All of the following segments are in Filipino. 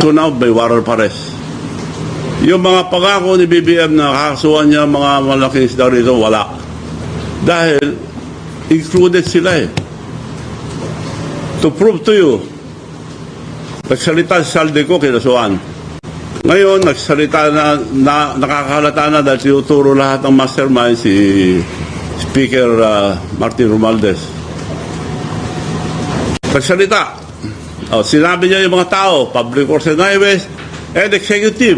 now may warrant of arrest. Yung mga pangako ni BBM na kakasuhan niya mga malaking isda rito, wala. Dahil included sila eh. To prove to you, nagsalita si Saldico, kinasuhan. Ngayon, nagsalita na nakakahalata na dahil tinuturo lahat ng mastermind si Speaker Martin Romualdez. Nagsalita. Sinabi niya yung mga tao, public works and highways, and executive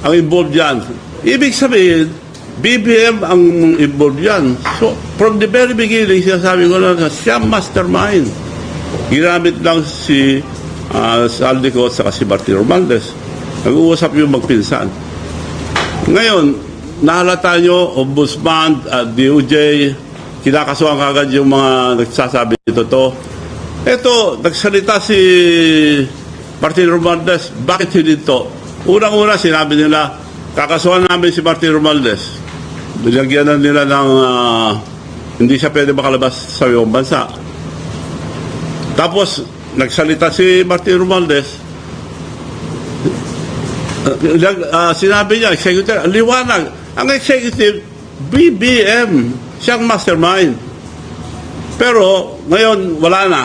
ang involved yan. Ibig sabihin, BBM ang involved yan. So, from the very beginning, sinasabi ko lang, siya mastermind. Ginamit lang si Saldico at si Martin Romualdez. Nag-uusap yung magpinsan. Ngayon, nahalata nyo, Ombudsman, DOJ, kinakasuhan kagad yung mga nagsasabi dito to. Ito, nagsalita si Martin Romualdez, bakit hindi to? Unang-una, sinabi nila, kakasuhan namin si Martin Romualdez. Binagyan na nila ng hindi siya pwede makalabas sa iyong bansa. Tapos, nagsalita si Martin Romualdez, sinabi niya, executive, liwanag, ang executive, BBM, siyang mastermind. Pero, ngayon, wala na.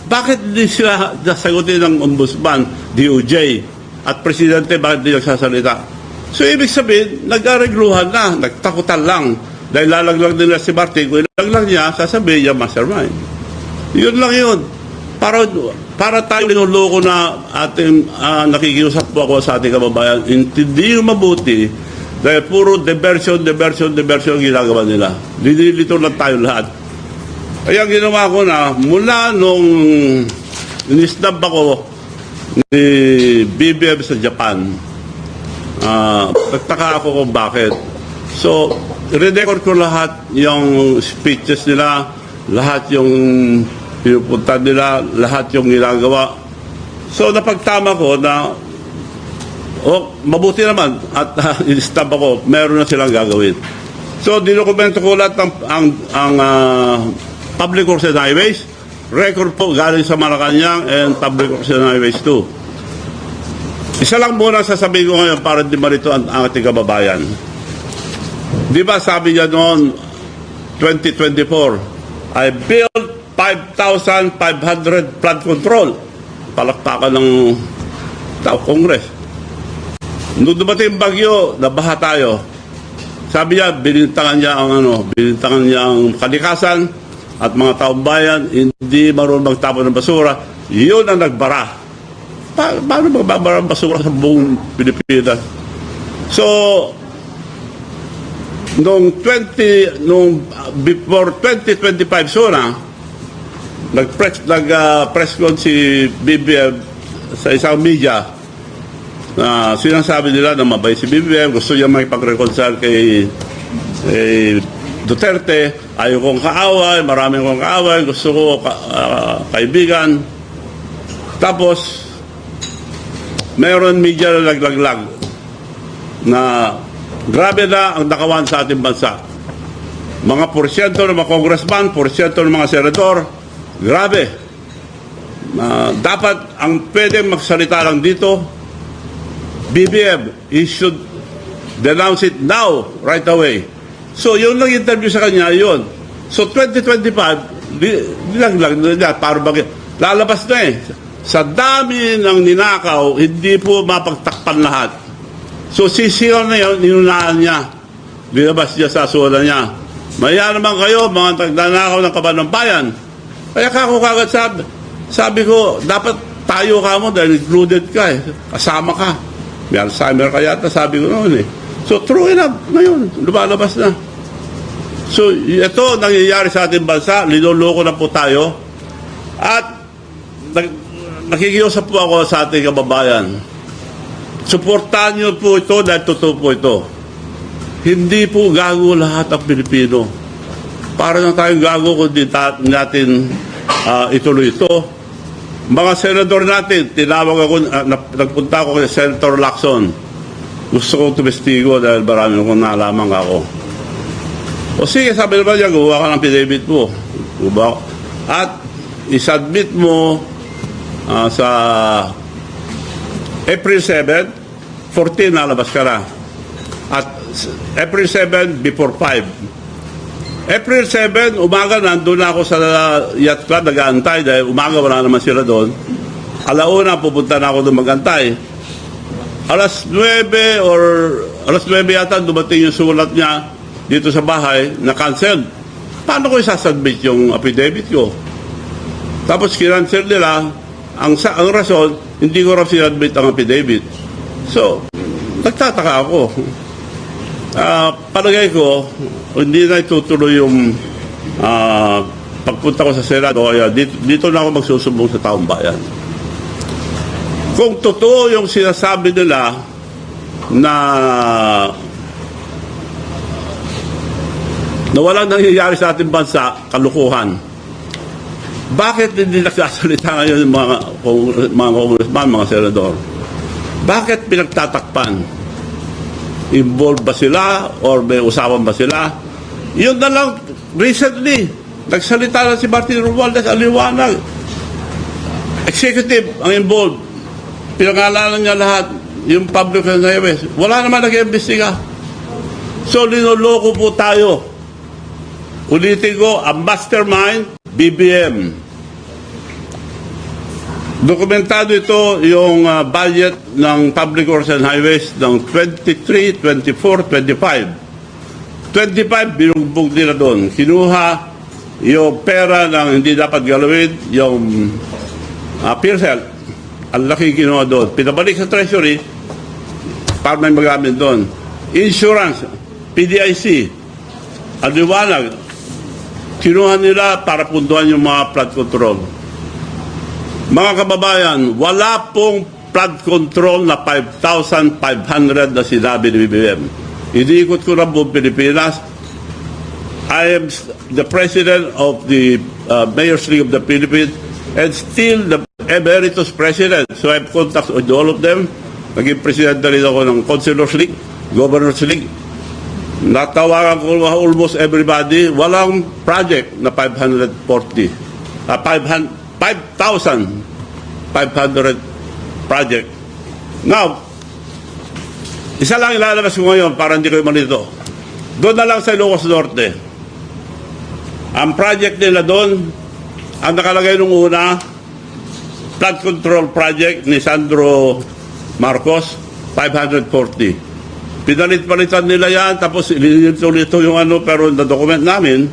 Bakit hindi sila nasagutin ng Ombudsman, DOJ, at Presidente, bakit hindi nagsasalita? So, ibig sabihin, nag-aregluhan na, nagtakutan lang. Dahil lalaglag nila si Martin, kung ilaglag niya, sasabihin niya mastermind. Yun lang yun. Para tayo linuloko na ating nakikiusap po ako sa ating kababayan, hindi yung mabuti dahil puro diversion ginagawa nila. Dinilito lang tayo lahat. Kaya ginawa ko na mula nung inisnab ako ni BBM sa Japan, nagtaka ako kung bakit. So, record ko lahat yung speeches nila, lahat yung pinupunta nila, lahat yung ginagawa. So, napagtama ko na mabuti naman at inistab ako, meron na silang gagawin. So, dinokumento ko lahat ang Public Works and Highways, record po galing sa Malacanang and Public Works and Highways 2. Isa lang muna sasabihin ko ngayon para di marito ang ating kababayan. Di ba sabi niya noon, 2024, I built 5,500 flood control. Palakpakan ng Congress. Nung dumating bagyo, nabaha tayo. Sabi niya, binintangan niya ang kalikasan at mga taong bayan, hindi marunong magtapon ng basura. Yun ang nagbara. Paano magbabara ng basura sa buong Pilipinas? So, before 2025 suna, nag-press con si BBM sa isang media na sinasabi nila na mabay si BBM, gusto niya makipag-reconcile kay Duterte, ayaw kong kaaway, maraming kong kaaway, gusto ko kaibigan. Tapos, mayroon media na naglaglag na grabe na ang nakawan sa ating bansa. Mga porsyento ng mga congressman, porsyento ng mga senador, grabe. Dapat ang pwedeng magsalita lang dito, BBM, he should denounce it now, right away. So, yun lang interview sa kanya, yun. So, 2025, nilaglag na para bakit? Lalabas na eh. Sa dami ng ninakaw, hindi po mapagtakpan lahat. So, sisigaw na yun, ninunahan niya. Linabas niya sa asulan niya. Maya naman kayo, mga nagnanakaw ng kaban ng bayan. Kaya kako kagad sabi ko, dapat tayo ka mo dahil included ka eh. Kasama ka. May Alzheimer ka yata, sabi ko noon eh. So, true enough, ngayon, lumalabas na. So, ito nangyayari sa ating bansa, linuloko na po tayo. At nakikiusap po ako sa ating kababayan. Suportahan niyo po ito dahil totoo po ito. Hindi po gago lahat ang Pilipino. Para lang tayong gago kung di natin ituloy ito. Mga senador natin, tinawag ako, nagpunta ako kay Senator Lacson. Gusto kong tumestigo dahil marami kong nalaman ako. O sige, sabi naman niya, gumawa ka ng affidavit mo. At isubmit mo sa April 7, 14 nalabas ka na. At April 7, before 5. April 7, umaga, nandun na ako sa yacht club, nag-aantay dahil umaga wala naman sila doon. Alauna, pupunta na ako doon mag-antay. Alas 9 or alas 9 yata, dumating yung sulat niya dito sa bahay na cancel. Paano ko isasubmit yung affidavit ko? Tapos kinancel nila, ang rason, hindi ko raw sinadmit ang affidavit. So, nagtataka ako. Palagay ko, hindi na itutuloy yung pagpunta ko sa Senado. Kaya dito na ako magsusumbong sa taong bayan. Kung totoo yung sinasabi nila na walang nangyayari sa ating bansa, kalukuhan, bakit hindi nagsasalita ngayon yung mga congressman, mga senador? Bakit pinagtatakpan? Involved ba sila or may usapan ba sila? Yun na lang, recently, nagsalita na si Martin Romualdez, aliwanag. Executive ang involved. Pinangalanan niya lahat, yung public and highways. Wala naman nag-iimbestiga. So, linuloko po tayo. Ulitin ko, ang mastermind, BBM. Dokumentado ito yung budget ng Public Works and Highways ng 23, 24, 25. 25, binugbog nila doon. Kinuha yung pera ng hindi dapat galawin, yung PhilHealth. Ang laki kinuha doon. Pinabalik sa Treasury para may magamit doon. Insurance, PDIC, ang liwanag, kinuha nila para punduhan yung mga flood control. Mga kababayan, wala pong flood control na 5,500 na sinabi ni BBM. Iniikot ko na buong Pilipinas. I am the president of the Mayor's League of the Philippines and still the emeritus president. So I have contacts with all of them. Naging president na rin ako ng Councilors League, Governors League. Natawagan ko almost everybody. Walang project na 540. 5,500 project. Now, isa lang ilalabas ko ngayon para hindi ko malito. Doon na lang sa Ilocos Norte. Ang project nila doon, ang nakalagay nung una, flood control project ni Sandro Marcos, 540. Pinalit-palitan nila yan, tapos ilito yung ano, pero na-document namin,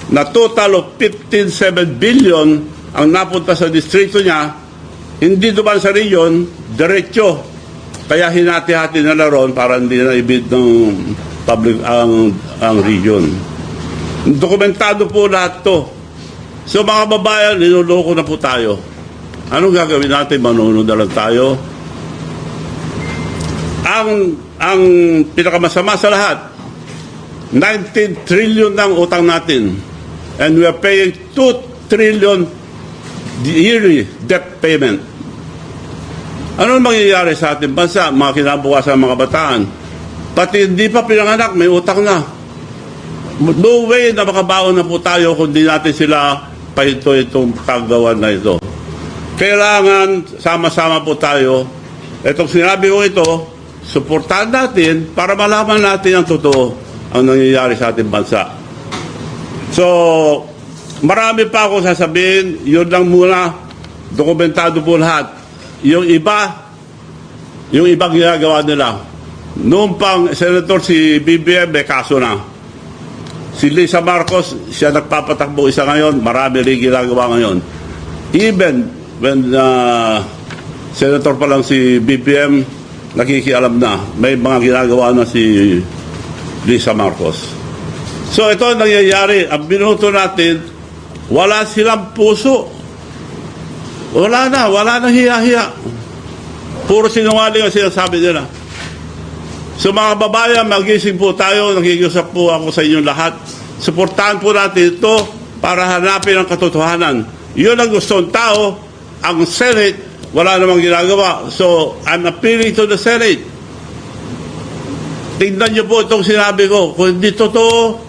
na total of 15.7 billion ang napunta sa distrito niya, hindi duman sa region, diretso. Kaya hinati-hati na ron para hindi na ibid ng public ang region. Dokumentado po lahat to. So mga babayan, niloloko na po tayo. Anong gagawin natin? Manunod na lang tayo. Ang pinakamasama sa lahat, 19 trillion ng utang natin. And we are paying 2 trillion yearly debt payment. Ano mangyayari sa ating bansa, mga kinabukasan ng mga bataan? Pati hindi pa pinanganak, may utang na. No way na makabaon na po tayo kung di natin sila pahinto itong kagawan na ito. Kailangan sama-sama po tayo. Itong sinabi ko ito, suportahan natin para malaman natin ang totoo ang nangyayari sa ating bansa. So, marami pa ako sasabihin, yun lang muna, dokumentado po lahat. Yung ibang ginagawa nila. Noong pang Senator si BBM, may kaso na. Si Lisa Marcos, siya nagpapatakbo isa ngayon, marami rin ginagawa ngayon. Even when Senator pa lang si BBM, nakikialam na, may mga ginagawa na si Lisa Marcos. So ito ang nangyayari, ang binuto natin, wala silang puso. Wala na hiya-hiya. Puro sinungaling ang sinasabi nila. So mga babayan, magising po tayo, nakikiusap po ako sa inyong lahat. Suportahan po natin ito para hanapin ang katotohanan. Yun ang gusto ng tao, ang Senate, wala namang ginagawa. So, I'm appealing to the Senate. Tingnan niyo po itong sinabi ko. Kung hindi totoo,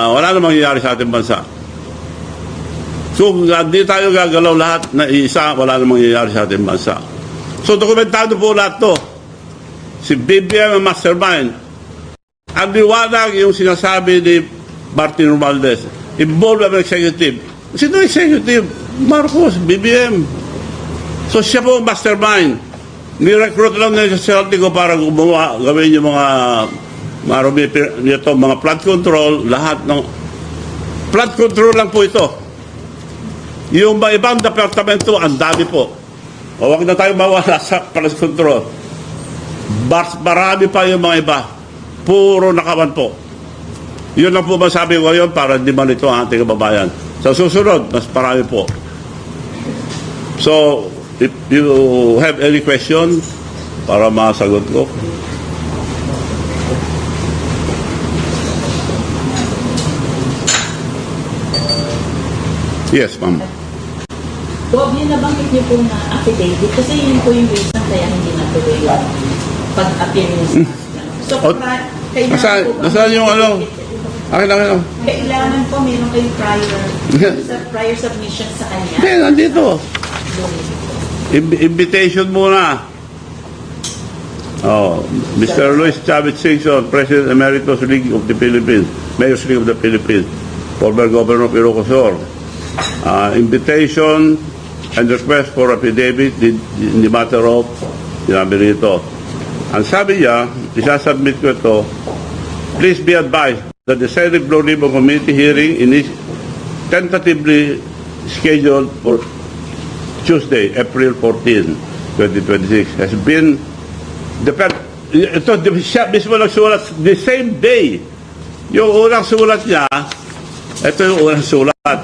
wala namang nangyayari sa ating bansa. Kung hindi tayo gagalaw lahat na isa, wala namang mangyayari sa ating bansa. So dokumentado po lahat to. Si BBM ang mastermind. Ang liwanag yung sinasabi ni Martin Romualdez. Involved ang executive. Sino executive? Marcos, BBM. So siya po ang mastermind. Ni-recruit lang nila sa Celtic ko para gumawa, gawin yung mga marami nito, mga flood control, lahat ng flood control lang po ito. Yung mga ibang departamento, ang dami po. O wag na tayo mawala sa flood control. Marami pa yung mga iba. Puro nakawan po. Yun lang po masabi ko ngayon para hindi malito ang ating kababayan. Sa susunod, mas marami po. So, if you have any question para masagot ko. Yes, ma'am. Bob, yun nabanggit niyo po na affidavit kasi yun po yung reason kaya hindi natuloy yung pag-appear niyo sa So, kailangan po ba? Nasaan yung ano? Akin. Kailangan po meron kayong prior submission sa kanya. Hindi, nandito. Invitation muna. Oh, Mr. Luis Chavez Singson, President Emeritus League of the Philippines, Mayor's League of the Philippines, former Governor of Ilocos Sur. Invitation and request for affidavit in the matter of sinabi rito. Ang sabi niya, isasubmit ko ito, please be advised that the Senate Blue Ribbon Committee hearing is tentatively scheduled for Tuesday, April 14, 2026 has been ito siya mismo nagsulat the same day. Yung unang sulat niya, ito yung unang sulat.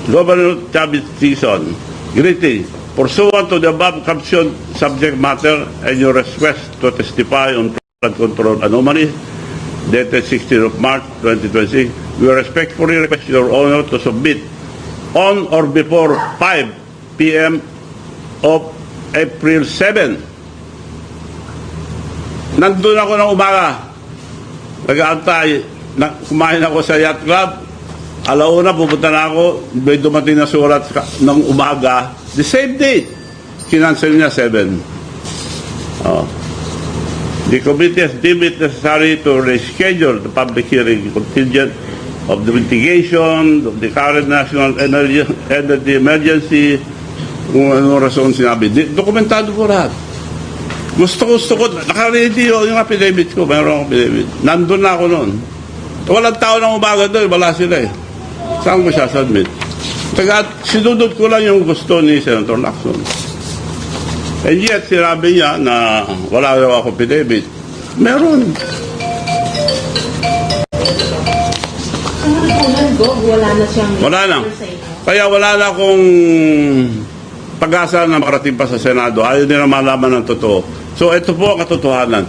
Governor Chavez Singson, greeting. Pursuant to the above captioned subject matter and your request to testify on flood control anomaly dated 16th of March 2026, we respectfully request your honor to submit on or before 5 p.m. of April 7. Nandun ako ng umaga. Nag-aantay. Kumain ako sa yacht club. Alauna, pupunta na ako. May dumating na surat ng umaga. The same date. Kinansel niya 7. Oh. The committee has deemed it necessary to reschedule the public hearing contingent of the mitigation of the current national energy emergency. Kung anong rason sinabi. Dokumentado ko lahat. Gusto ko. Naka-ready yung affidavit ko. Mayroon akong affidavit. Nandun na ako noon. Walang tao ng umaga doon. Wala sila eh. Saan ko siya submit? Sinunod ko lang yung gusto ni Senator Lacson. And yet, sinabi niya na wala daw ako affidavit. Meron. Wala na siyang Wala na. Kaya wala na akong pag-asa na makarating pa sa Senado. Ayaw nila malaman ng totoo. So, ito po ang katotohanan.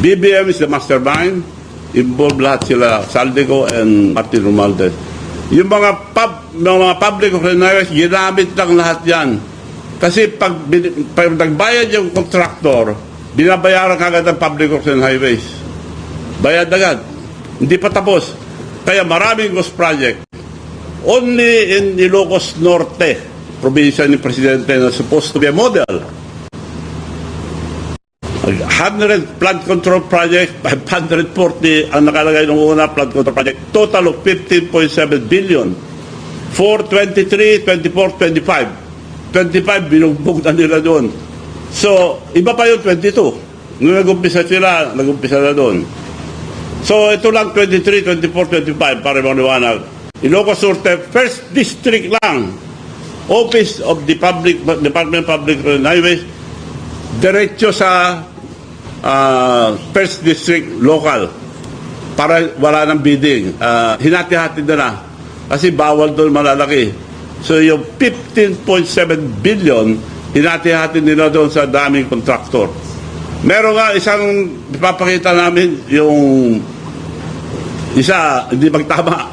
BBM is the mastermind. Involved lahat sila, Saldico and Martin Romualdez. Yung mga public officials, ginamit lang lahat yan. Kasi pag nagbayad yung contractor, binabayaran kagad ang public officials highways. Bayad agad. Hindi pa tapos. Kaya maraming ghost project. Only in Ilocos Norte, probinsya ni Presidente na supposed to be a model. 100 flood control project, 540 ang nakalagay ng una flood control project. Total of 15.7 billion. For 23, 24, 25. 25, binugbog na nila doon. So, iba pa yung 22. Nung nag-umpisa sila, nag-umpisa na doon. So, ito lang 23, 24, 25 para maliwanag. Ilocos Norte, first district lang. Office of the Department of Public Highways, diretso sa first district local para wala ng bidding. Hinati-hati na kasi bawal doon malalaki. So yung 15.7 billion hinati-hati nila doon sa daming contractor. Meron nga isang ipapakita namin yung isa hindi magtama.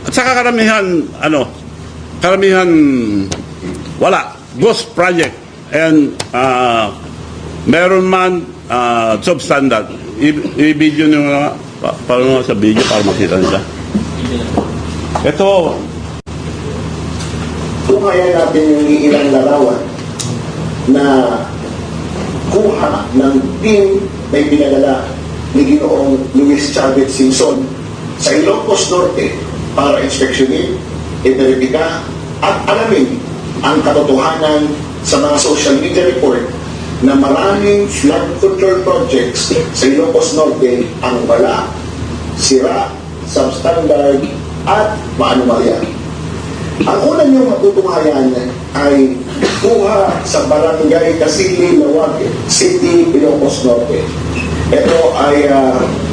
At saka karamihan wala. Ghost project. And meron man substandard. i-video nyo nga. Parang sa video para makita nila. Ito, Tumayan natin yung ilang larawan na kuha ng team na pinadala ni Ginoong Luis Chavez Singson sa Ilocos Norte para inspeksyonin, iberipika at alamin ang katotohanan sa mga social media report na maraming flood control projects sa Ilocos Norte ang wala, sira, substandard at maanumalya. Ang una niyong matutuhayan ay kuha sa Barangay Casili, Lawag City, Ilocos Norte. Ito ay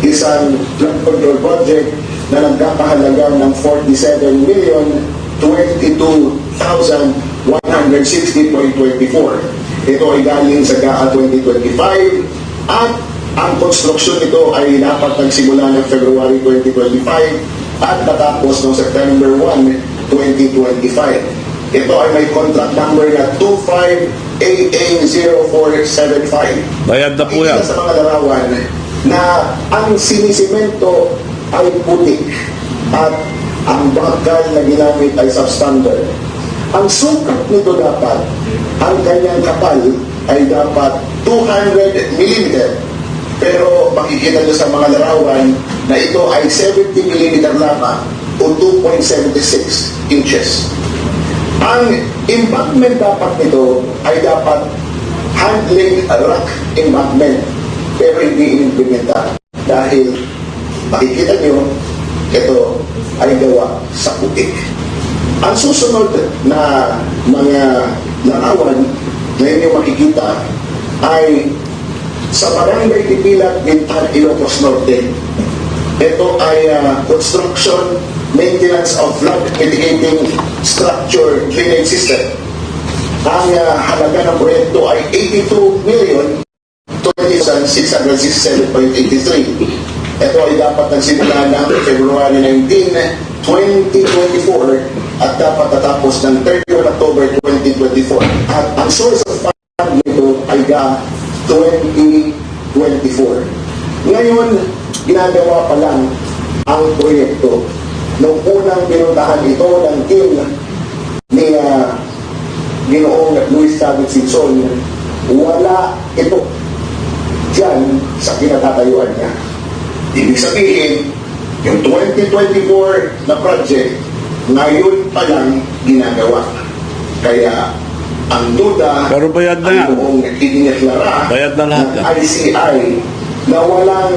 isang flood control project na nagkakahalaga ng 47,022,160.24. Ito ay galing sa GAA 2025 at ang konstruksyon nito ay dapat nagsimula ng February 2025 at natapos noong September 1, 2025. Ito ay may contract number na 25AA0475. bayad na po yan. Isa sa mga larawan na ang sinisimento ay putik at ang bakal na ginamit ay substandard. Ang sukat nito dapat, ang kanyang kapal ay dapat 200 mm. Pero makikita nyo sa mga larawan na ito ay 70 mm lamang o 2.76 inches. Ang embankment dapat nito ay dapat handling rock embankment pero hindi inimplementa dahil makikita nyo ito ay gawa sa putik. Ang susunod na mga larawan na inyong makikita ay sa Barangay Tipilat, Bintan, Ilocos Norte. Ito ay construction maintenance of flood mitigating structure drainage system. Ang halaga ng proyekto ay 82,020,667.83. Ito ay dapat nagsimula ng February 19, 2024 at dapat natapos ng 31 October 2024. At ang source of fund nito ay GA 2024. Ngayon, ginagawa pa lang ang proyekto. Nung unang pinuntahan ito ng team ni Ginoong Luis Chavez Singson, wala ito dyan sa kinatatayuan niya. Ibig sabihin, yung 2024 na project, ngayon pa lang ginagawa. Kaya, ang duda, Pero bayad na yan. ang buong itineklara Bayad na lahat ng yan. ICI na walang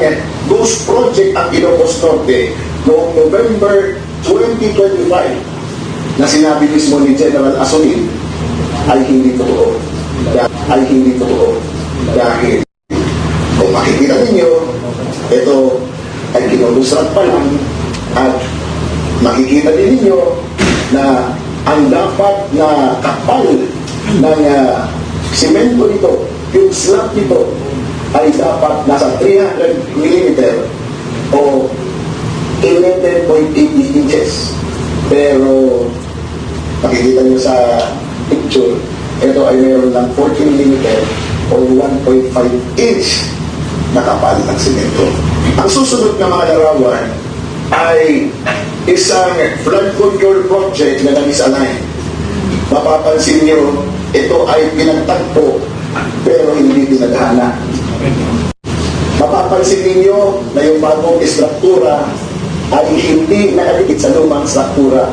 ghost project ang Ilocos Norte noong November 2025 na sinabi mismo ni General Asolin ay hindi totoo. Dahil kung makikita ninyo, ito ay kinulusrat pa lang at makikita din ninyo na ang dapat na kapal ng simento nito, yung slab nito ay dapat nasa 300 mm o 11.80 inches. Pero makikita nyo sa picture, ito ay mayroon ng 14 mm o 1.5 inch na kapal ng simento. Ang susunod na mga larawan ay isang flood control project na nag-align. Mapapansin nyo, ito ay pinagtagpo pero hindi pinadhana. Mapapansin ninyo na yung bagong istruktura ay hindi nakadikit sa lumang struktura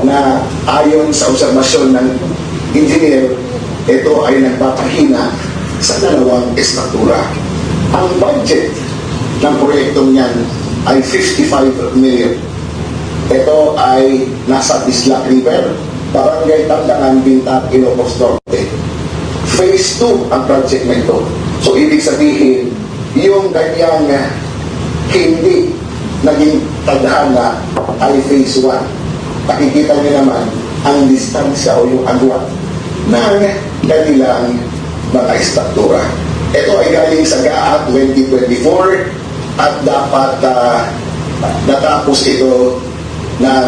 na ayon sa obserbasyon ng engineer, ito ay nagpapahina sa dalawang istruktura. Ang budget ng proyektong yan ay 55 million. Ito ay nasa Bislac River, Barangay Tandangan, Bintan, Ilocos Norte. Phase 2 ang project na ito. So, ibig sabihin, yung kanyang hindi naging tadhana ay phase 1. Pakikita niyo naman ang distansya o yung agwat ng kanilang mga istruktura. Ito ay galing sa GAA 2024 at dapat natapos ito ng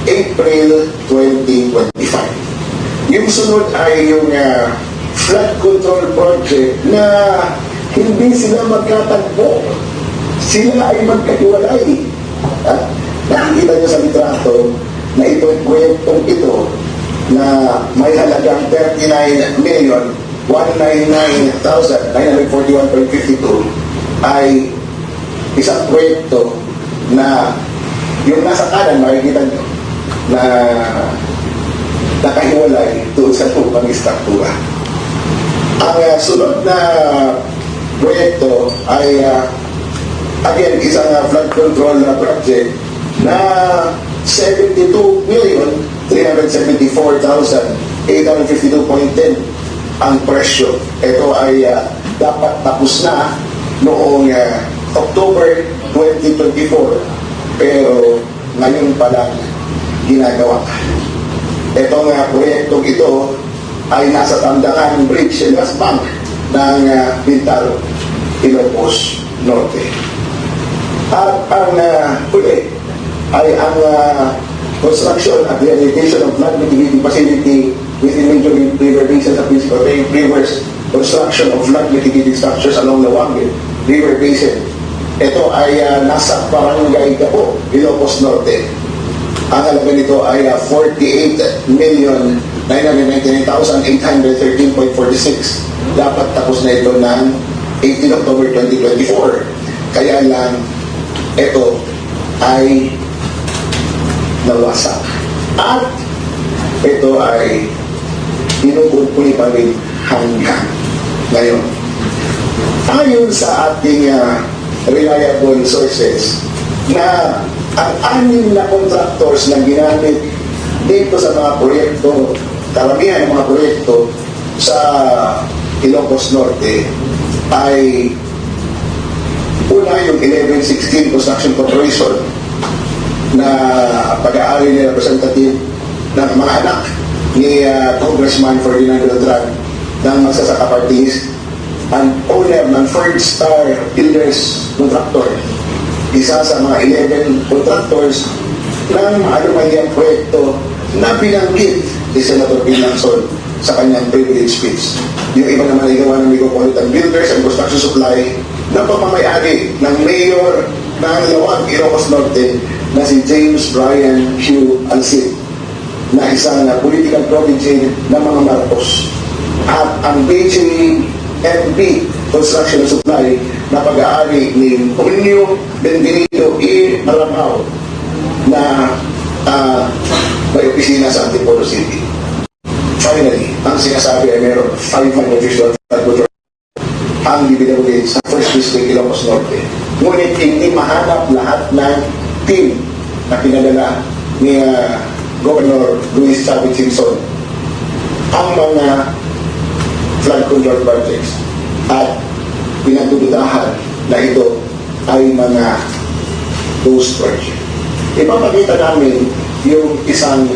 April 2025. Yung sunod ay yung flood control project na Hindi sila magkatagpo. Sila ay magkahiwalay. At nakikita niyo sa litrato na itong proyektong ito na may halagang 39,199,941.52 ay isang proyekto na yung nasa kanan makikita nyo na nakahiwalay doon sa lupang istruktura. Ang sunod na proyekto ay again isang flood control project na 72,374,852.10 ang presyo. Ito ay dapat tapos na noong October 2024 pero ngayon pa lang ginagawa. Itong proyektong ito ay nasa Tandangan Bridge and West Bank ng Bintaro, Ilocos Norte. At ang huli ay ang construction at rehabilitation of flood mitigating facility within major river basins at principal rivers, construction of flood mitigating structures along the Wangin River Basin. Ito ay nasa Barangay Gapo, Ilocos Norte. Ang halaga nito ay 48,999,813.46. Dapat tapos na ito ng 18 October 2024. Kaya lang, ito ay nawasak. At ito ay inuumpuni pa rin hanggang ngayon. Ayon sa ating reliable sources na ang anim na contractors na ginamit dito sa mga proyekto, karamihan ng mga proyekto sa Ilocos Norte ay una yung 1116 Construction Corporation na pag-aari ni representative ng mga anak ni Congressman Ferdinand Beltran ng Magsasaka Party List, ang owner ng Third Star Builders Contractor, isa sa mga 11 contractors ng anumang proyekto na binanggit ni Senator Pinanson sa kanyang privilege speech. Yung iba naman ay gawa ng Metropolitan Builders and Construction Supply na pamamayari ng Mayor ng Lawag, Ilocos Norte na si James Brian Q. Alcid na isang political protege ng mga Marcos. At ang BJMB Construction and Supply na pag-aari ni Julio Benvenido E. Maramao na may opisina sa Antipolo City. Finally, ang sinasabi ay meron 551 ang ibinawin sa First District Ilocos Norte. Ngunit hindi mahanap lahat ng team na pinadala ni Governor Luis Chavez Singson ang mga flood control projects at pinagdududahan na ito ay mga ghost project. Ipapakita namin yung isang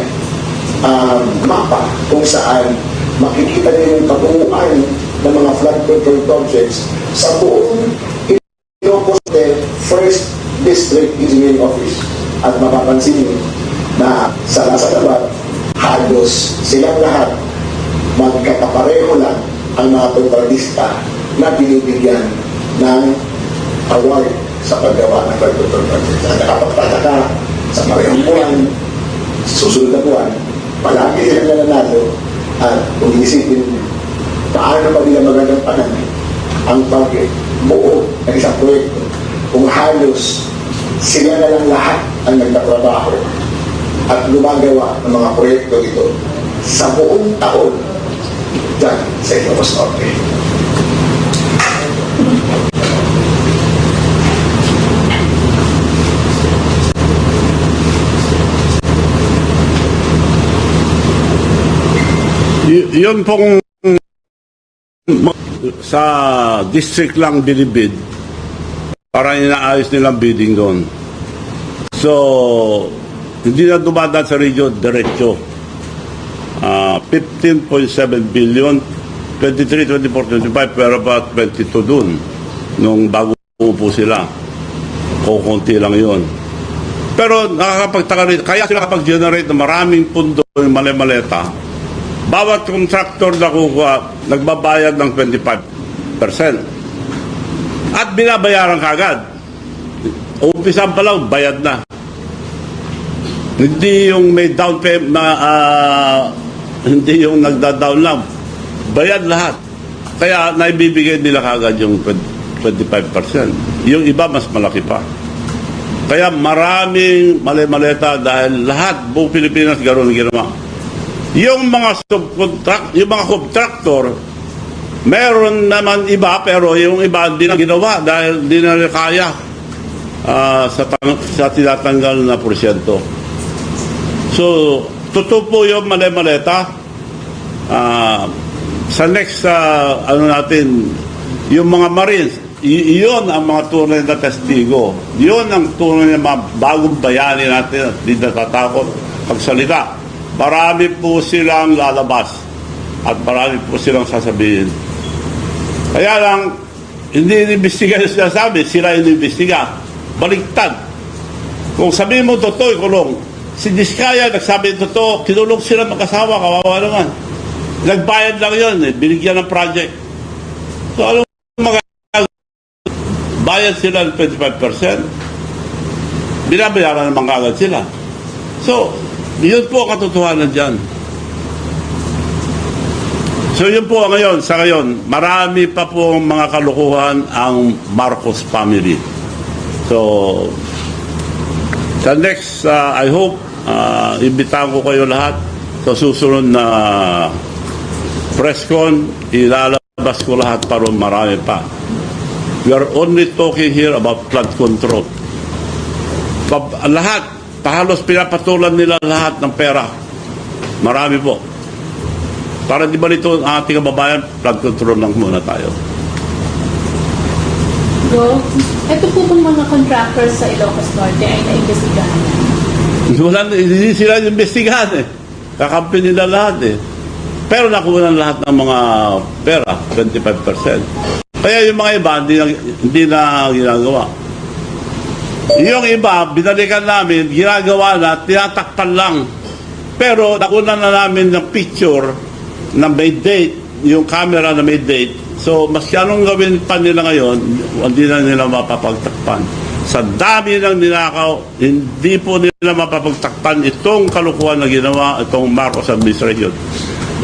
mapa kung saan makikita niyo yung kabuuan ng mga flood control projects sa buong Ilocos Norte First District Engineering Office. At mapapansin niyo na sa lahat halos silang lahat magkakapareho lang ang mga kontratista na binibigyan ng award sa paggawa ng flood control projects. At nakapagtataka sa parehong buwan, susunod na buwan, palagi silang nananalo at kung iisipin paano pa nila magagampanan ang pagbuo ng isang proyekto kung halos sila na lang lahat ang nagtatrabaho at gumagawa ng mga proyekto ito sa buong taon dyan sa Ilocos Norte. Yun pong sa district lang binibid para inaayos nilang bidding doon. So, hindi na dumadaan sa region diretso. 15.7 billion, 23, 24, 25, pero about 22 doon nung bago upo sila. Kukunti lang yun. Pero nakakapagtaka rin, kaya sila kapag-generate ng maraming pundo yung mali-maleta. Bawat contractor na kukuha, nagbabayad ng 25%. At binabayaran kagad. Umpisan pa lang, bayad na. Hindi yung may down payment, hindi yung nagda-down lang. Bayad lahat. Kaya naibibigay nila kagad yung 25%. Yung iba mas malaki pa. Kaya maraming mali-maleta dahil lahat, buong Pilipinas, gano'n ang ginawa. Yung mga yung mga contractor, meron naman iba, pero yung iba hindi na ginawa dahil hindi na kaya sa tinatanggal na porsyento. So, totoo po yung mali-maleta. Sa next, ano natin, yung mga Marines, iyon ang mga tunay na testigo. Yun ang tunay na mga bagong bayani natin at hindi natatakot pagsalita. Marami po silang lalabas at marami po silang sasabihin. Kaya lang, hindi inimbestiga yung sinasabi, sila inimbestiga. Baliktad. Kung sabihin mo totoo, ikulong. Si Diskaya, nagsabi totoo, kinulong sila mag-asawa, kawawa naman. Nagbayad lang yun, binigyan ng project. So, alam mo, bayad sila ng 25%. Binabayaran naman kagad sila. So, yun po ang katotohanan dyan. So, yun po ngayon, sa ngayon, marami pa po mga kalukuhan ang Marcos family. So, sa next, I hope, imbitahan ko kayo lahat sa susunod na press con, ilalabas ko lahat para marami pa. We are only talking here about flood control. Lahat, halos pinapatulan nila lahat ng pera. Marami po. Para di ba nito ang ating kababayan, flood control lang muna tayo. So, ito po pong mga contractors sa Ilocos Norte ay naimbestigahan na. Hindi sila investigahan eh. Kakampi nila lahat eh. Pero nakuha na lahat ng mga pera, 25%. Kaya yung mga iba, hindi na ginagawa. Yung iba, binalikan namin, ginagawa na, tinatakpan lang. Pero nakuha na namin ng picture na may date, yung camera na may date. So, mas anong gawin pa nila ngayon, hindi na nila mapapagtakpan. Sa dami ng ninakaw, hindi po nila mapapagtakpan itong kalukuhan na ginawa, itong Marcos administration.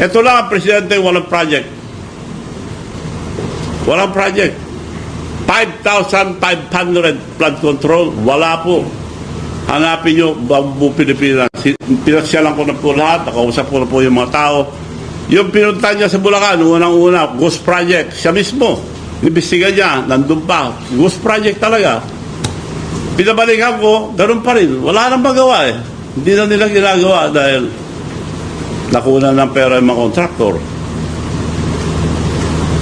Ito lang ang presidente, walang project. Walang project. 5,500 flood control, wala po. Hanapin nyo, buong Pilipinas. Pinasyalan ko na po lahat, nakausap ko na po yung mga tao. Yung pinunta niya sa Bulacan, unang-una, Ghost Project, siya mismo. Inimbestiga niya, nandun pa. Ghost Project talaga. Pinabalikan ko, ganun pa rin. Wala nang magawa eh. Hindi na nila ginagawa dahil nakuha ng pera yung mga kontraktor.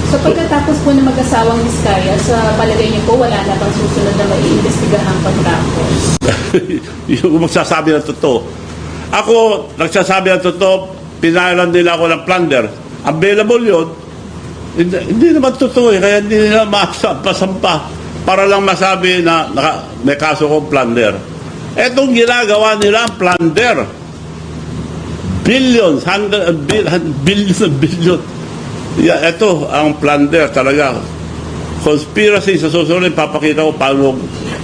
So pagkatapos po na mag-asawang Diskaya, sa palagay niyo po, wala na bang susunod na maiimbestigahang contractors? Yung magsasabi ng totoo. Ako, nagsasabi ng totoo, pinayalan nila ako ng plunder. Available yun. Hindi naman totoo eh, kaya hindi nila masampa para lang masabi na may kaso kong plunder. Etong ginagawa nila, plunder. Billions, billion. Yeah, ito ang plunder talaga. Conspiracy sa susunod, papakita ko paano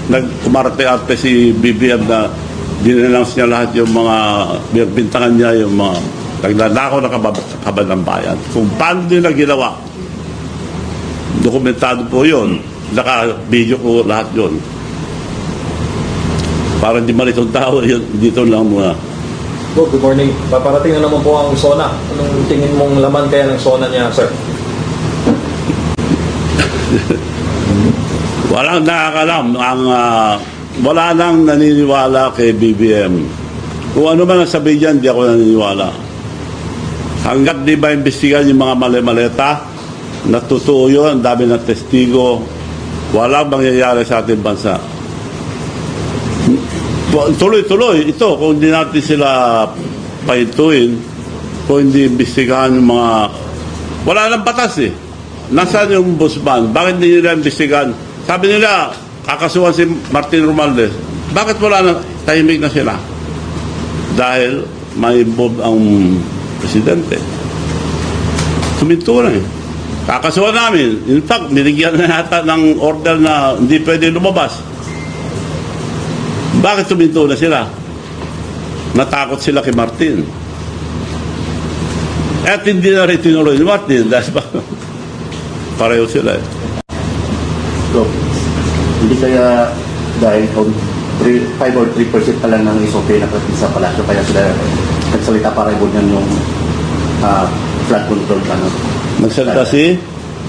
nagkumarte-arte si BBM na dinannounce niya lahat yung mga bintangan niya, yung mga naglalako na kabad ng bayan. Kung paano nila ginawa, dokumentado po yun. Naka-video ko lahat yun. Para hindi malitong tao, yun, dito lang muna. Good morning. Paparating na naman po ang SONA. Anong tingin mong laman kaya ng SONA niya, sir? Walang nakakalam. Wala nang naniniwala kay BBM. Kung ano man ang sabihin dyan, di ako naniniwala. Hanggat di ba imbestigan yung mga mali-maleta, natutuo yun, ang dami ng testigo, walang mangyayari sa ating bansa. Tuloy-tuloy ito kung hindi natin sila pahintuin, kung hindi imbestigahan yung mga wala nang batas eh. Nasaan yung busban? Bakit hindi nila imbestigahan? Sabi nila kakasuhan si Martin Romualdez. Bakit wala nang tahimik na sila? Dahil may involved ang presidente. Suminto na eh. Kakasuhan namin. In fact, binigyan na yata ng order na hindi pwede lumabas. Bakit tuminto na sila? Natakot sila kay Martin. At hindi na rin tinuloy ni Martin dahil pareho sila eh. So, hindi kaya dahil kung 5 or 3% pa lang ng SOP na pratis sa palasyo, kaya sila nagsalita para ibunyan yung flood control. Nagsalita si?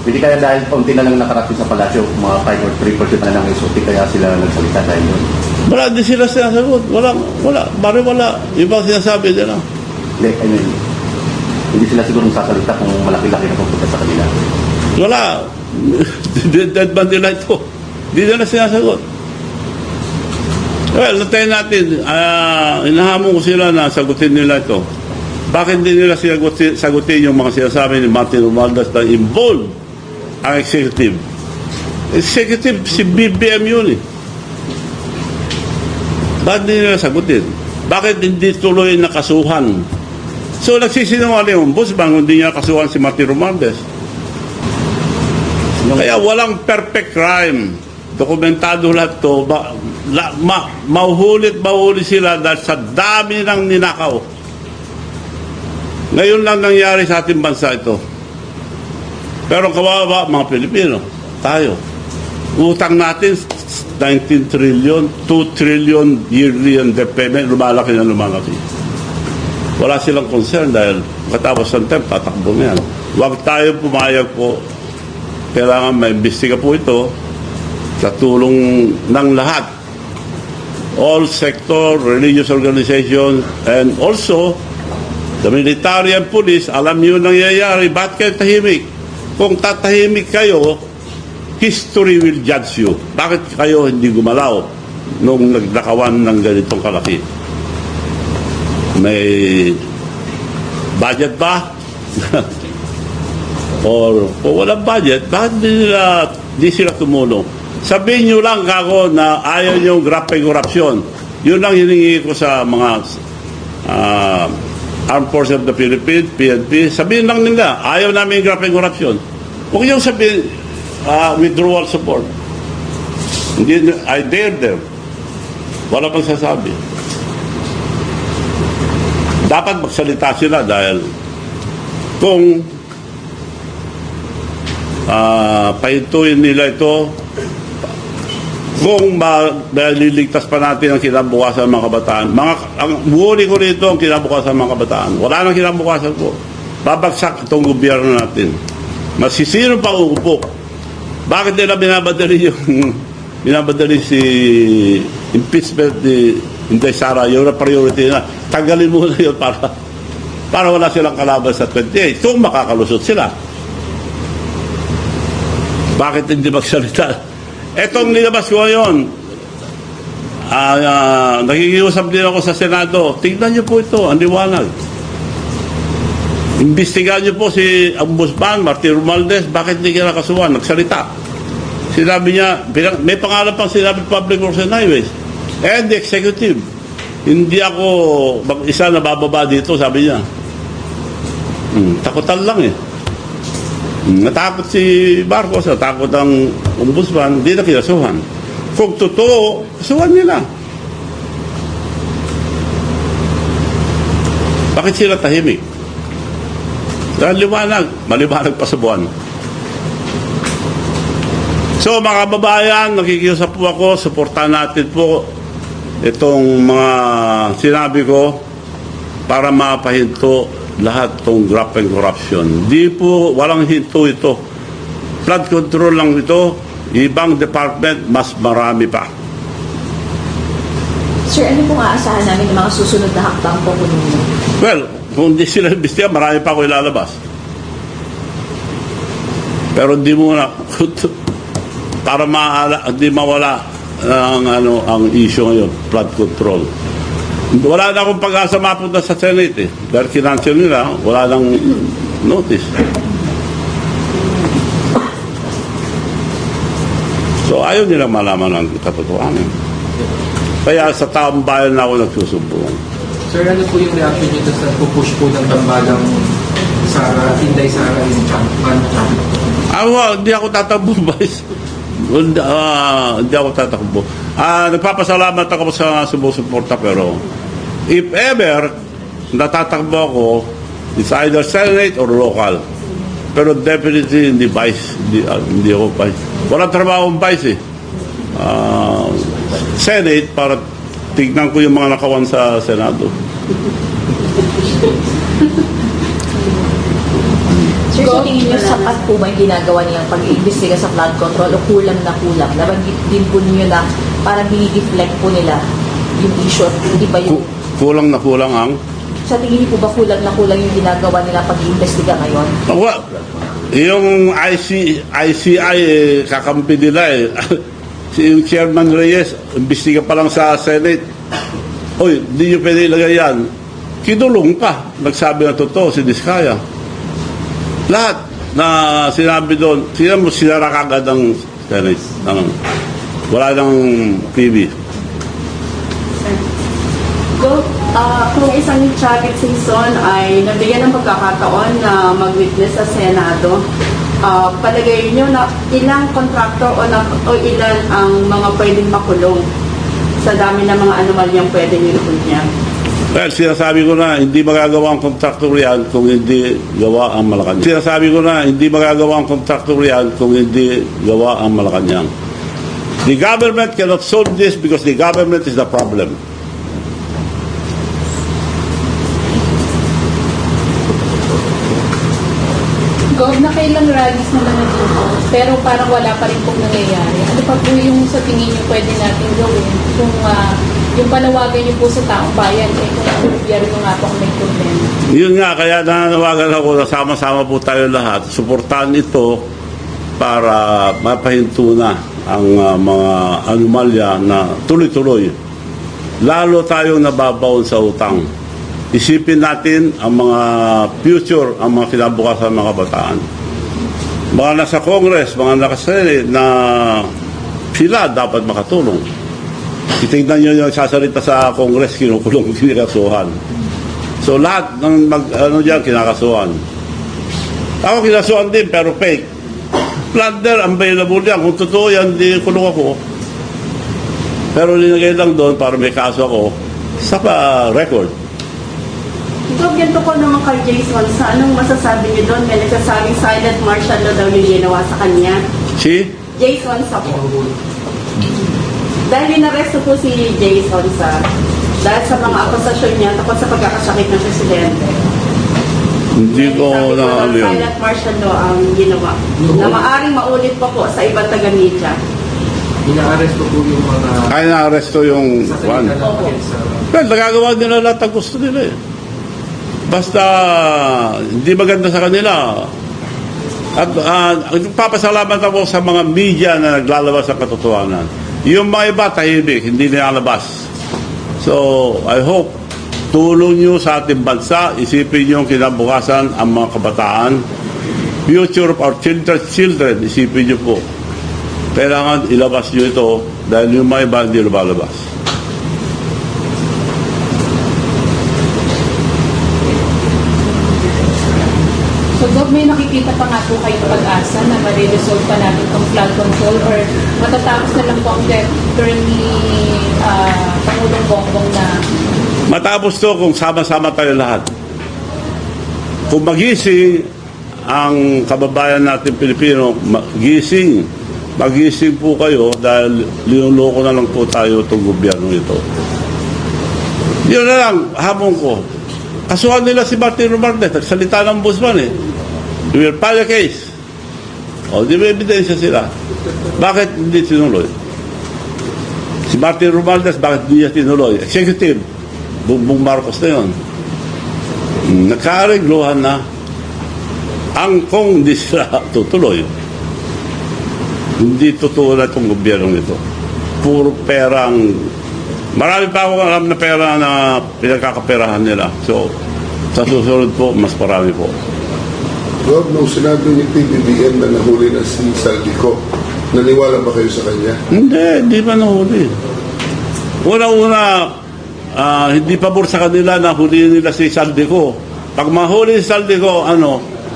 Hindi kaya dahil kaunti na lang nakarating sa palasyo, mga 5 or 3% na lang ng SOP, kaya sila nagsalita dahil yun. Wala, hindi sila sinasagot. Wala. Bari wala. Ibang sinasabi nila. Hindi, hindi sila siguro sasalita kung malaki-laki na pupunta sa kanila. Wala. Dead man nila ito. Hindi nila sinasagot. Well, natin natin. Inahamon ko sila na sagutin nila ito. Bakit hindi nila sagutin yung mga sinasabi ni Martin Romualdez na involved ang executive? Executive, si BBM yun eh. Bakit hindi nila sagutin? Bakit hindi tuloy nakasuhan? So, nagsisinungaling yung Ombudsman kung hindi niya nakasuhan si Martin Romualdez. Kaya walang perfect crime. Dokumentado lahat to. Mahuhuli sila dahil sa dami ng ninakaw. Ngayon lang nangyari sa ating bansa ito. Pero kawawa mga Pilipino, tayo. Utang natin 19 trillion, 2 trillion yearly and debt payment, lumalaki na lumalaki. Wala silang concern dahil katapos ng term, tatakbo yan. Huwag tayo pumayag po. Kailangan maimbestiga po ito sa tulong ng lahat. All sector, religious organizations, and also the military and police, alam niyo nangyayari, bakit kayo tahimik? Kung tatahimik kayo, history will judge you. Bakit kayo hindi gumalaw nung nagnakawan ng ganitong kalaki? May budget ba? Or kung walang budget, bakit di sila tumulong? Sabihin nyo lang kako na ayaw nyo grabe korupsyon. Yun lang hiningi ko sa mga Armed Forces of the Philippines, PNP. Sabihin lang nila, ayaw namin grabe korupsyon. Huwag nyo sabihin, withdrawal support. Hindi, I dare them. Wala pang sasabi. Dapat magsalita sila dahil kung pahintuin nila ito, kung liligtas pa natin ang kinabukasan ng mga kabataan, ang worry ko rito ang kinabukasan ng mga kabataan. Wala nang kinabukasan ko. Babagsak itong gobyerno natin. Masisino pa uupo. Bakit nila binabadali si impeachment ni Inday Sara, yung priority na tanggalin mo na yun para wala silang kalaban sa 28. Kung makakalusot sila. Bakit hindi magsalita? Etong nilabas ko ngayon, nakikiusap din ako sa Senado. Tingnan niyo po ito, ang liwanag. Imbestigahan niyo po si Ombudsman, Martin Romualdez, bakit hindi kaya nakasuhan? Nagsalita. Sinabi niya, may pangalan pang sinabi Public Works and Highways. And the executive. Hindi ako isa na bababa dito, sabi niya. Takutan lang eh. Natakot si Marcos, natakot ang Ombudsman, hindi na kinasuhan. Kung totoo, kasuhan nila. Bakit sila tahimik? Dahil maliwanag pa sa buwan. So mga kababayan, nakikiusap po ako, suportahan natin po itong mga sinabi ko para mapahinto lahat itong graft and corruption. Di po, walang hinto ito. Flood control lang ito. Ibang department, mas marami pa. Sir, ano pong aasahan namin ng mga susunod na hakbang po po ninyo? Well, kung di sila imbestiga, marami pa ako ilalabas. Pero hindi muna, para hindi mawala ang issue ngayon, flood control. Wala na akong pag-asa mapunta sa Senate eh. Dahil kinansel nila, wala nang notice. So ayaw nilang malaman ang katotohanan. Kaya sa taong bayan na ako nagsusumbong. Sir, ano po yung reaction nito sa pupush po ng tambagang Sara, Inday Sara is Hindi ako tatakbo, Vice. Hindi ako tatakbo. Nagpapasalamat ako sa sumusuporta, pero if ever natatakbo ako, it's either Senate or local. Pero definitely hindi Vice. Hindi ako Vice. Walang trabaho ang Vice eh. Senate, para tignan ko yung mga nakawan sa Senado. Sir, sa tingin niyo, sapat po ba yung ginagawa niyang pag-iimbestiga sa flood control o kulang na kulang? Nabanggit din po niyo na parang dinideflect po nila yung issue at hindi ba yung... Kulang na kulang ang... Sa tingin niyo po ba kulang na kulang yung ginagawa nila pag-iimbestiga ngayon? Yung ICI, kakampi nila eh. Si Chairman Reyes, imbestiga pa lang sa Senate. Oy, hindi nyo pwede ilagay yan. Kinulong pa. Nagsabi na totoo si Diskaya. Lahat na sinabi doon, sinara kagad ng Senate. Wala nang TV. Kung isang Chavez Singson ay nabigyan ng pagkakataon na mag-witness sa Senado, palagay nyo na ilang kontraktor o ilan ang mga pwedeng makulong sa dami ng mga anomalyang pwede nilukod niya? Well, sinasabi ko na hindi magagawa ang kontraktor yan kung hindi gawa ang Malacanang. Sinasabi ko na hindi magagawa ang kontraktor yan kung hindi gawa ang Malacanang. The government cannot solve this because the government is the problem. Gov, na kailang rallies naman naging po, pero parang wala pa rin pong nangyayari. Ano pa po yung sa tingin niyo pwede natin gawin kung yung panawagan niyo po sa taong bayan, kung ang gobyerno nga po kung may problema? Yun nga, kaya nananawagan ako na sama-sama po tayo lahat. Suportahan ito para mapahinto na ang mga anomalya na tuloy-tuloy. Lalo tayong nababaon sa utang. Isipin natin ang mga future, ang mga kinabukasan ng mga kabataan. Mga nasa Congress, mga naka-Senate na sila dapat makatulong. Titignan nyo yung sasalita sa Congress, kinukulong, kinakasuhan. So lahat ng kinakasuhan. Ako kinakasuhan din, pero fake. Plunder, available yan. Kung totoo yan, di kulong ako. Pero linagay lang doon para may kaso ako sa record. Gov, ganito ko naman kay Jason, sa anong masasabi niyo doon? May nagsasabing silent martial law daw yung ginawa sa kanya. Si? Jason sa po. Dahil inaresto po si Jason dahil sa mga akusasyon niya tungkol sa pagkakasakit ng presidente. Hindi ko na ano yun. Silent martial law ang ginawa. Na maaring maulit pa po sa ibang taga-media. Ina-arresto po yung mga... Kaya na-arresto yung one. Well, nagagawa nila lahat ang gusto nila eh. Basta hindi maganda sa kanila. At papasalamat ako sa mga media na naglalabas ng katotohanan. Yung mga iba tahimik, hindi nilalabas. So, I hope tulong nyo sa ating bansa, isipin nyo kinabukasan ang mga kabataan, future of our children, isipin nyo po. Kailangan ilabas nyo ito dahil yung mga iba hindi lumalabas. So, Gov, may nakikita pa nga po kayo pag-asa na ma-resolve pa natin itong flood control or matatapos na lang po ang term ni Pangulong Bongbong na... Matapos to kung sama-sama tayo lahat. Kung magising ang kababayan natin Pilipino, magising po kayo dahil linuloko na lang po tayo itong gobyerno ito. Yun na lang, hamon ko. Kasuhan nila si Martin Romualdez, nagsalita ng Busman eh. We will file a case. O, di ba ebidensya sila? Bakit hindi tinuloy? Si Martin Romualdez, bakit hindi niya tinuloy? Executive, Bongbong Marcos na yun. Nagkaarigluhan na ang kung hindi sila tutuloy. Hindi totoo na itong gobyerno nito. Puro perang. Marami pa akong alam na pera na pinagkakaperahan nila. So, sa susunod po, mas marami po. Rob, nung sinabi ni PBBM na nahuli na si Saldico, naniwala ba kayo sa kanya? Hindi pa nahuli. Una-una, hindi pabor sa kanila na huliin nila si Saldico. pag mahuli si Saldico,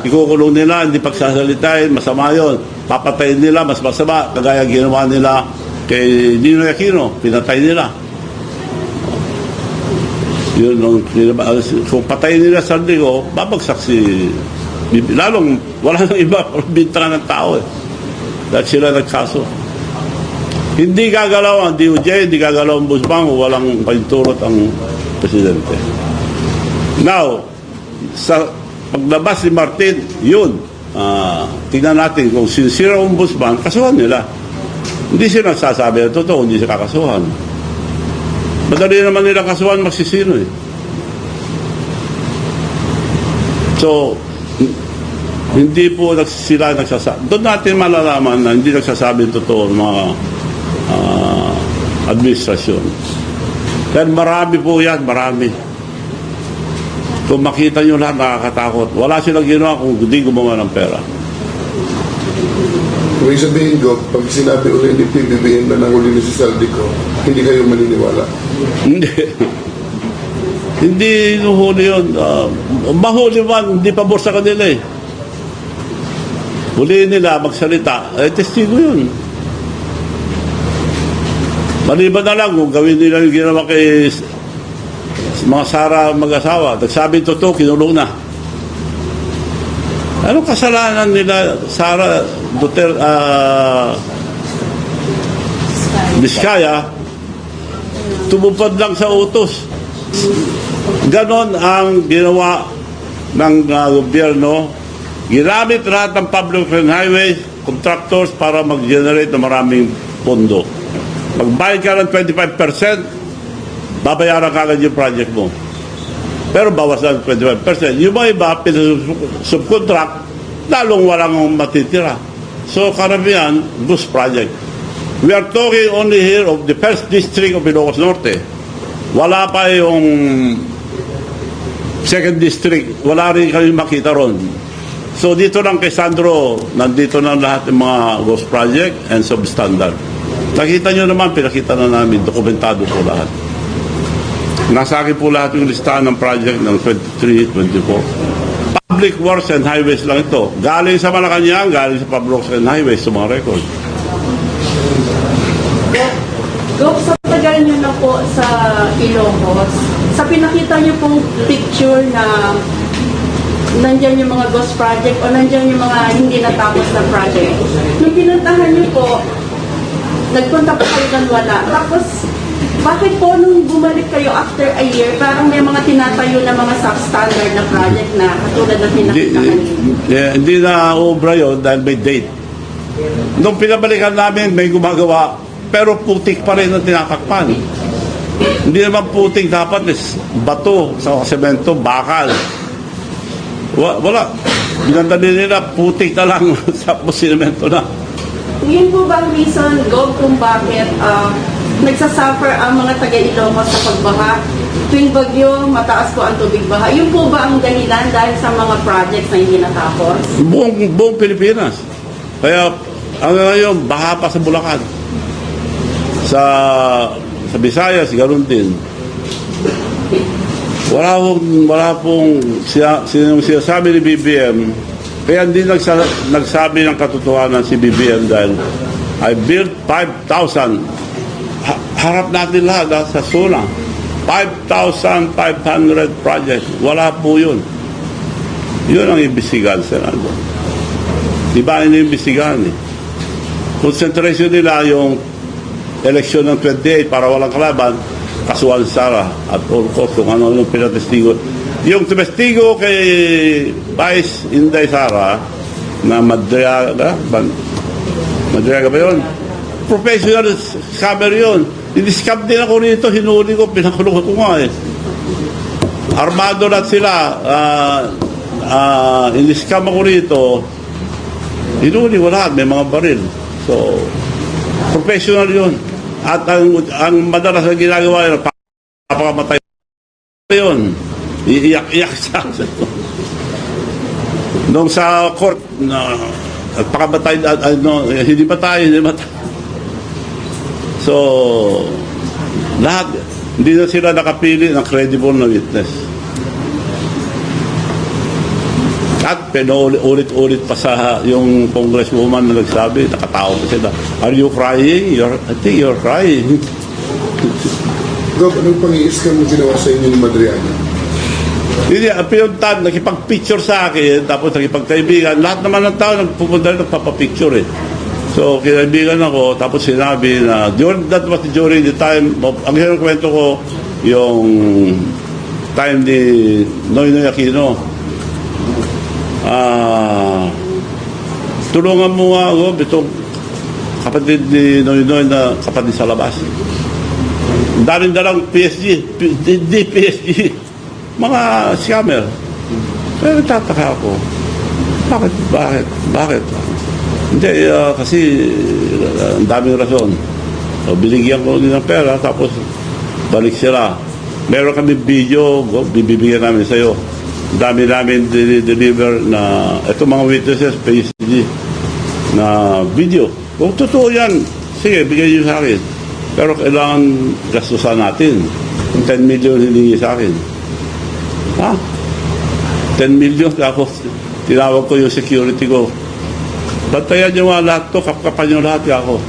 ikukulong nila, hindi pagsasalitain, masama yun. Papatayin nila, mas masama, kagaya ginawa nila kay Ninoy Aquino, pinatay nila. Yun, kung patayin nila Saldico, babagsak si lalong wala nang iba bintangan ng tao dahil sila nagkaso. Hindi gagalaw ang DOJ, hindi gagalaw ang Busbang, walang painturot ang presidente. Now, sa paglabas ni Martin, yun, tingnan natin kung sincere ang Busbang, kasuhan nila. Hindi sila nagsasabi na totoo, hindi sila kakasuhan. Madali naman nila kasuhan magsisino eh. So, hindi po sila nagsasabi. Doon natin malalaman na hindi nagsasabi ng totoo ng mga administrasyon. Dahil marami po yan, marami. Kung makita nyo lahat, nakakatakot. Wala silang ginawa kung hindi gumawa ng pera. Kung sabihin ko, pag sinabi ulit ni PBBM na nahuli na si Saldico, hindi kayo maniniwala. Hindi. Hindi inuhuli yun. Mahuli man, hindi pabor sa kanila eh. Huliin nila, magsalita. Testigo yun. Maliban na lang kung gawin nila yung ginawa kay mga Sara mag-asawa. Nagsabing totoo, kinulong na. Anong kasalanan nila, Sara Duterte, Vizcaya, tumupad lang sa utos. Ganon ang ginawa ng gobyerno. Ginamit lahat ng public and highways contractors para mag-generate ng maraming pondo. Magbayad ka ng 25%, babayaran ka agad yung project mo. Pero bawas lang 25%. Yung mga iba, subcontract, lalong walang matitira. So, karamihan, ghost project. We are talking only here of the first district of Ilocos Norte. Wala pa yung second district. Wala rin kami makita ron. So, dito lang kay Sandro, nandito na lahat ng mga ghost project and substandard. Nakita nyo naman, pinakita na namin, dokumentado po lahat. Nasa akin po lahat yung listahan ng project ng 23, 24. Public Works and Highways lang ito. Galing sa Malacanang, galing sa Public Works and Highways sa mga record. Sa tagal nyo na po sa Ilocos, sa pinakita nyo pong picture na nandyan yung mga ghost project o nandyan yung mga hindi natapos na project, nung pinuntahan nyo po, nagpunta po kayo ng wala. Tapos, bakit po nung bumalik kayo after a year, parang may mga tinatayo na mga substandard na project na katulad ng pinakita kanina? Hindi na obra yun dahil may date. Nung pinabalikan namin, may gumagawa, pero putik pa rin ang tinatakpan. Hindi naman putik dapat is bato, sa semento, bakal. Wala. Binandali nila, putik na lang sa semento na. Yun po ba ang reason, Gov, kung bakit nagsasuffer ang mga taga-Ilocos sa pagbaha? Tuwing bagyo, mataas po ang tubig baha. Yun po ba ang dahilan dahil sa mga projects na hindi natapos? Buong Pilipinas. Kaya, ngayon, baha pa sa Bulacan. Sa Visayas, ganoon din. Wala pong sinasabi ni BBM. Kaya hindi nagsabi ng katotohanan si BBM dahil I built 5,000. Harap natin lahat sa SUNA. 5,500 projects. Wala po yun. Yun ang imbestigahan sa Senado. Diba iniimbestigahan eh. Concentration nila yung eleksyon ng 28 para walang kalaban, kasuhan Sara at all cost kung ano yung pinatestigo. Yung tumestigo kay Vice Inday Sara na Madriaga ba yun? Professional scammer yun. Diniscam din ako rito, hinuli ko, pinakulong ko nga eh. Armado lahat sila. Iniscam ako rito, hinuli ko lahat, may mga baril. So, professional yun. At ang madalas na ginagawa yun, papakamatay yun. Iiyak-iyak siya. Nung sa court, pakamatay, hindi matay. So, lahat, hindi na sila nakapili ng credible na witness. At pinaulit-ulit pa sa yung congresswoman na nagsabi, nakatawa pa sila, are you crying? I think you're crying. Gov, anong pang-i-scam na ginawa sa inyo ni Madriana? Hindi, ang pinuntan, nakipag-picture sa akin, tapos nakipagkaibigan, lahat naman ng tao nagpupunta rin, nagpapapicture eh. So, kinaibigan ako, tapos sinabi na, that was during the time, ang kwento ko, yung time ni Noynoy Aquino. Tulungan mo nga ako, itong kapatid ni Noynoy na kapatid sa labas. Daring dalang PSG, hindi PSG, mga scammer. Pero tataka ako, bakit? Hindi, kasi ang daming rason. So, binigyan ko din ng pera, tapos balik sila. Meron kami video, bibigyan namin sa'yo. Dami namin deliver na itong mga witnesses, PSG, na video. Kung totoo yan, sige, bigay nyo sa akin. Pero kailangan gastusan natin. Kung 10 million hiningi sa akin. Ha? 10 million, tapos tinawag ko yung security ko. Bantayan nyo nga lahat to, kapkapan nyo lahat ako.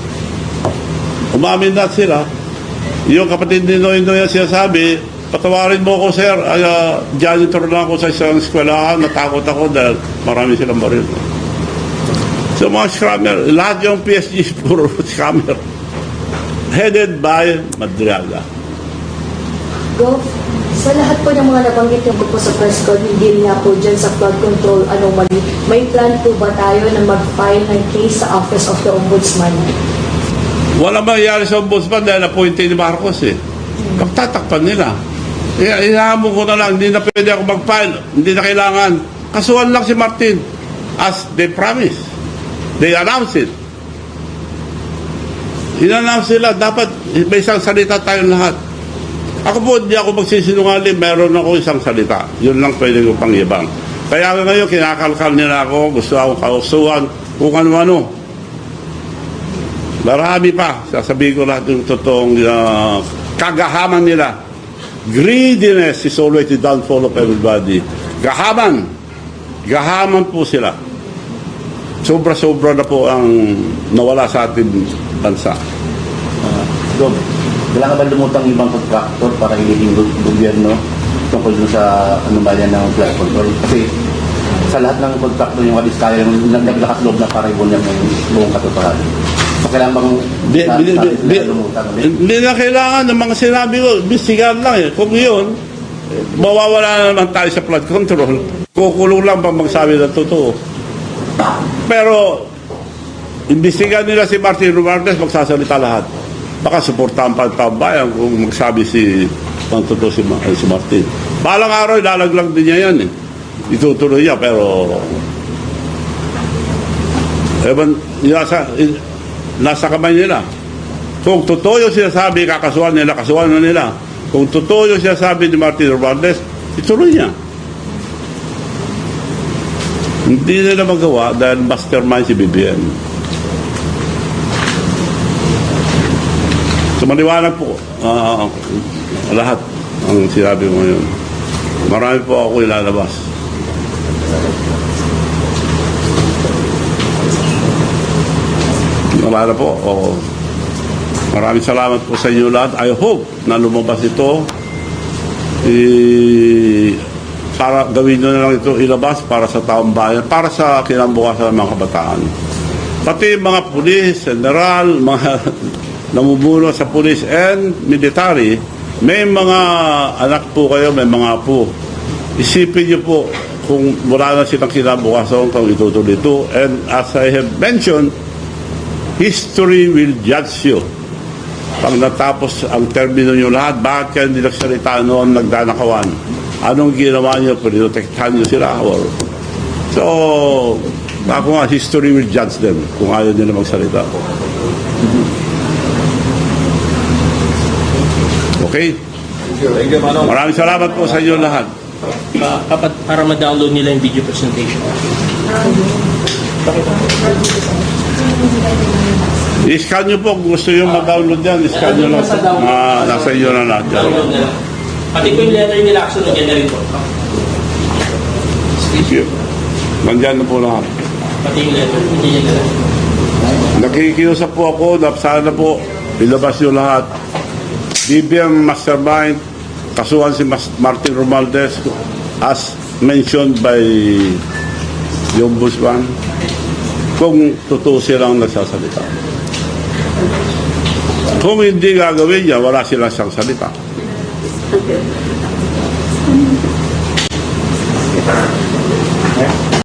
Umamin na sila. Yung kapatid ni Noynoy ang sinasabi, patawarin mo ko, sir. Janitor lang ako sa isang eskwelahan. Natakot ako dahil marami silang baril. So mga scammer, lahat yung PSG puro scammer. Headed by Madriaga. Gov, sa lahat po ng mga nabanggit yung po sa press code, hindi na po dyan sa flood control anomaly, may plan po ba tayo na mag-file ng case sa Office of the Ombudsman? Walang mangyayari sa ombudsman dahil appointee ni Marcos eh. Pagtatakpan nila. Inahamon ko na lang, hindi na pwede ako mag-file, hindi na kailangan. Kasuhan lang si Martin as they promised. They announced it. In-announce sila, dapat may isang salita tayong lahat. Ako po, hindi ako magsisinungaling, meron ako isang salita. Yun lang pwede ko pang ibang. Kaya ngayon, kinakalkal nila ako, gusto akong kausuhan, kung ano-ano. Marami pa, sasabihin ko lahat yung totoong kagahaman nila. Greediness is always the downfall of everybody. Gahaman po sila. Sobra-sobra na po ang nawala sa ating bansa. Gov, kailangan ba lumutang ibang contractor para hilingin gobyerno tungkol dun sa anomalya ng flood control? Kasi sa lahat ng contractor yung kadiskaya naglakas loob na para ibunyag ng buong katotohanan. So kailangan bang lumutang? Hindi na kailangan ng mga sinabi ko, bisigan lang eh. Kung yun, mawawala na naman tayo sa flood control. Kukulong lang pa magsabi ng totoo. Pero imbestigan nila si Martin Romualdez, magsasalita lahat. Baka suportahan pa ang taong bayan kung magsabi ang totoo si Martin. Balang araw, ilalaglag din niya yan eh. Itutuloy niya, pero nasa kamay nila. Kung totoo yung sinasabi, kasuhan na nila. Kung totoo yung sinasabi ni Martin Romualdez, ituloy niya. Hindi nila magawa dahil mastermind si BBM. So maliwanag po lahat ang sinabi mo ngayon. Marami po ako ilalabas. Wala na po. Maraming salamat po sa inyo lahat. I hope na lumabas ito. Para gawin nyo na lang ito ilabas para sa taong bayan, para sa kinabukasan ng mga kabataan. Pati mga pulis, general, mga namumuno sa pulis and military, may mga anak po kayo, may mga apo. Isipin nyo po kung wala na silang kinabukasan kung itutuloy ito. And as I have mentioned, history will judge you. Pag natapos ang termino nyo lahat, bakit kayo hindi nagsalita noon nagdanakawan? Anong ginawa nyo? Pinotektahan nyo sila? So, ako nga, history will judge them kung ayaw nila magsalita. Okay? Thank you, Manong. Maraming salamat po sa inyo lahat. Para ma-download nila yung video presentation. I-scan nyo po kung gusto nyo mag-download yan. I-scan nyo lang. Nasa inyo na lahat. Download nila. Pati po yung letter nila, action na dyan na rin po. Thank you. Nandyan na po lahat. Pati yung letter. Hindi yung letter. Nakikiusap po ako na sana po ilabas nyo lahat. BBM Mastermind, kasuhan si Martin Romualdez as mentioned by the Ombudsman, kung totoo silang nagsasalita. Kung hindi gagawin niya, wala silang siyang salita. Okay.